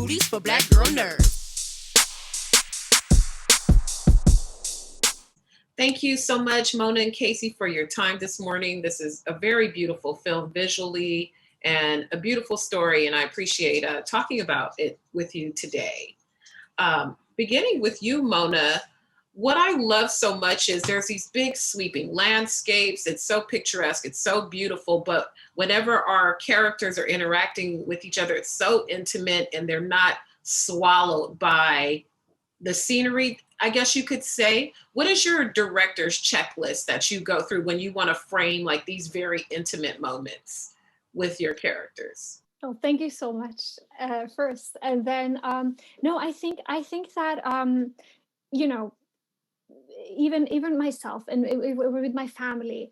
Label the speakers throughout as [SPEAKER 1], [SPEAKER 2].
[SPEAKER 1] booties for Black girl nerds.
[SPEAKER 2] Thank you so much, Mona and Casey, for your time this morning. This is a very beautiful film visually and a beautiful story, and I appreciate talking about it with you today. Beginning with you, Mona, what I love so much is there's these big sweeping landscapes. It's so picturesque, it's so beautiful, but whenever our characters are interacting with each other, it's so intimate and they're not swallowed by the scenery, I guess you could say. What is your director's checklist that you go through when you want to frame like these very intimate moments with your characters?
[SPEAKER 3] Oh, thank you so much. First, and then no, I think that you know, even myself and with my family,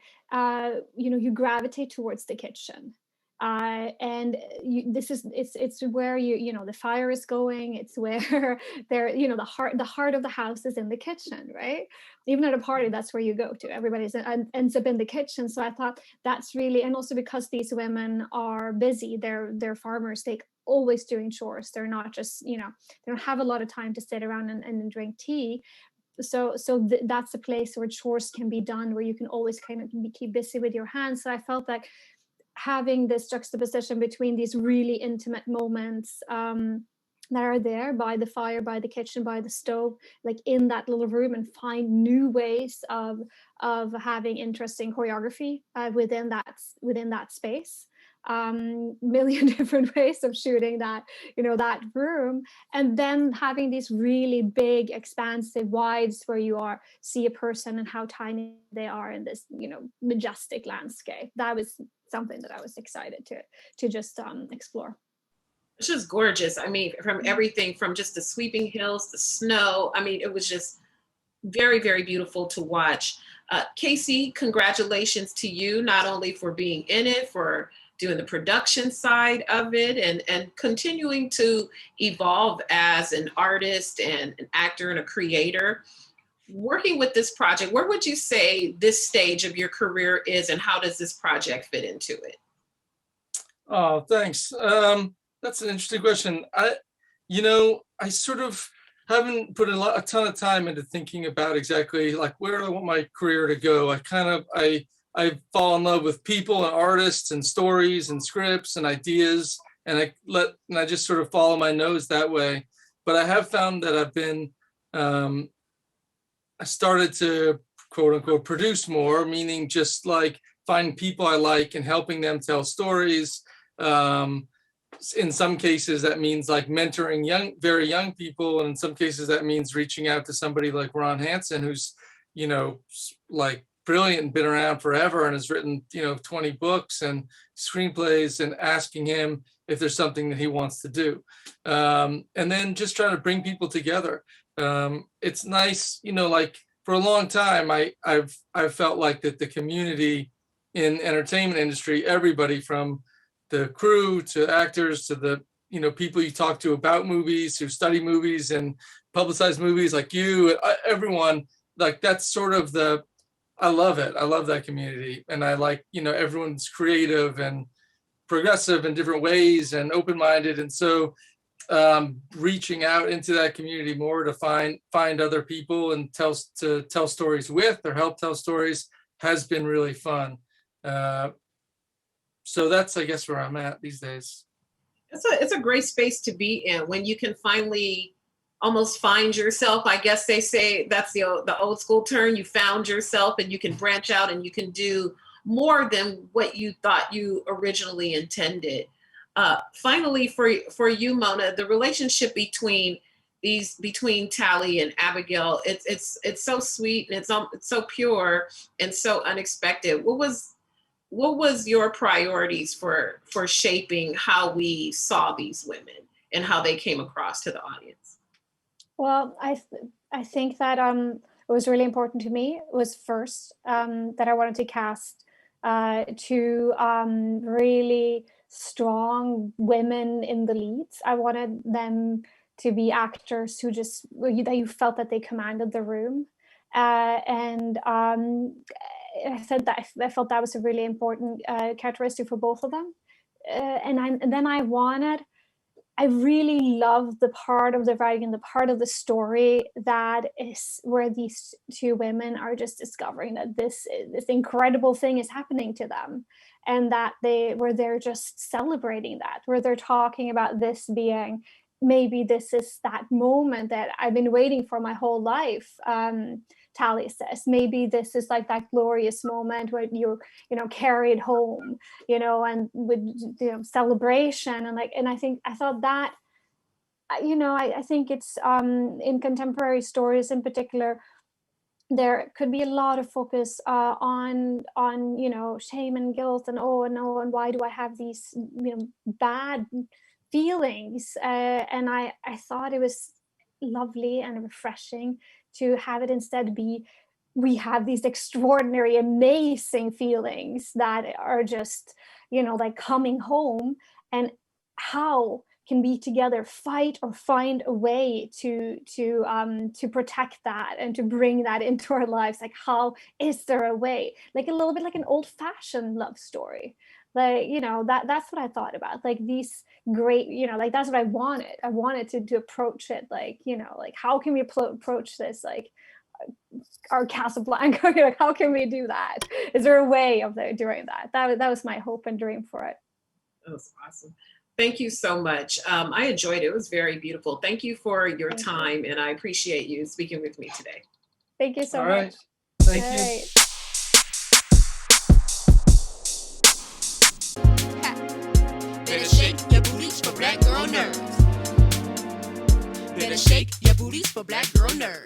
[SPEAKER 3] you gravitate towards the kitchen. And it's where the fire is going. It's where the heart of the house is in the kitchen, right? Even at a party, that's where you go to. Everybody ends up in the kitchen. So I thought that's really, and also because these women are busy, they're farmers, they always doing chores. They're not just, they don't have a lot of time to sit around and drink tea. So that's a place where chores can be done, where you can always kind of keep busy with your hands. So I felt like having this juxtaposition between these really intimate moments that are there by the fire, by the kitchen, by the stove, like in that little room, and find new ways of having interesting choreography within that space. Million different ways of shooting that room, and then having these really big expansive wides where you see a person and how tiny they are in this majestic landscape. That was something that I was excited to just explore.
[SPEAKER 2] It's just gorgeous. I mean, from everything from just the sweeping hills, the snow. I mean, it was just very, very beautiful to watch. Casey, congratulations to you, not only for being in it, for doing the production side of it, and continuing to evolve as an artist and an actor and a creator. Working with this project, where would you say this stage of your career is, and how does this project fit into it?
[SPEAKER 4] Oh, thanks. That's an interesting question. I sort of haven't put a ton of time into thinking about exactly like where I want my career to go. I fall in love with people and artists and stories and scripts and ideas, and I just sort of follow my nose that way. But I have found that I've been I started to quote unquote produce more, meaning just like find people I like and helping them tell stories. In some cases that means like mentoring very young people, and in some cases that means reaching out to somebody like Ron Hansen, who's like brilliant and been around forever and has written 20 books and screenplays, and asking him if there's something that he wants to do, and then just trying to bring people together. It's nice, like for a long time I've felt like that the community in entertainment industry, everybody from the crew to actors to the people you talk to about movies, who study movies and publicize movies, like you, everyone, like that's sort of I love it. I love that community. And I like, everyone's creative and progressive in different ways and open-minded. And so reaching out into that community more to find other people and tell stories with, or help tell stories, has been really fun. So that's, I guess, where I'm at these days.
[SPEAKER 2] It's a great space to be in when you can finally almost find yourself. I guess they say that's the old school term. You found yourself, and you can branch out and you can do more than what you thought you originally intended. Finally, for you, Mona, the relationship between Tallie and Abigail, it's so sweet, and it's so pure and so unexpected. What was your priorities for shaping how we saw these women and how they came across to the audience?
[SPEAKER 3] Well, I think that it was really important to me was first that I wanted to cast two really strong women in the leads. I wanted them to be actors who that you felt that they commanded the room, and I said that I felt that was a really important characteristic for both of them, and then I wanted I really love the part of the writing and the part of the story that is where these two women are just discovering that this incredible thing is happening to them, and that they're just celebrating that, where they're talking about this being, maybe this is that moment that I've been waiting for my whole life. Tallie says, maybe this is like that glorious moment where you're, carried home, and with, celebration, and I thought that, I think it's in contemporary stories in particular, there could be a lot of focus on shame and guilt, and oh no, and why do I have these bad feelings, and I thought it was lovely and refreshing to have it instead be, we have these extraordinary, amazing feelings that are just, like coming home, and how can we together fight or find a way to protect that and to bring that into our lives? Like, how is there a way? Like a little bit like an old-fashioned love story. Like, that's what I thought about. Like these great, like that's what I wanted. I wanted to approach it like, like how can we approach this? Like our Casablanca, how can we do that? Is there a way of doing that? That was my hope and dream for it.
[SPEAKER 2] That was awesome. Thank you so much. I enjoyed it. It was very beautiful. Thank you for your time, and I appreciate you speaking with me today.
[SPEAKER 3] Thank you so much.
[SPEAKER 4] All right. Thank you.
[SPEAKER 1] Better shake your booties for black girl nerves. Better shake your booties for black girl nerves.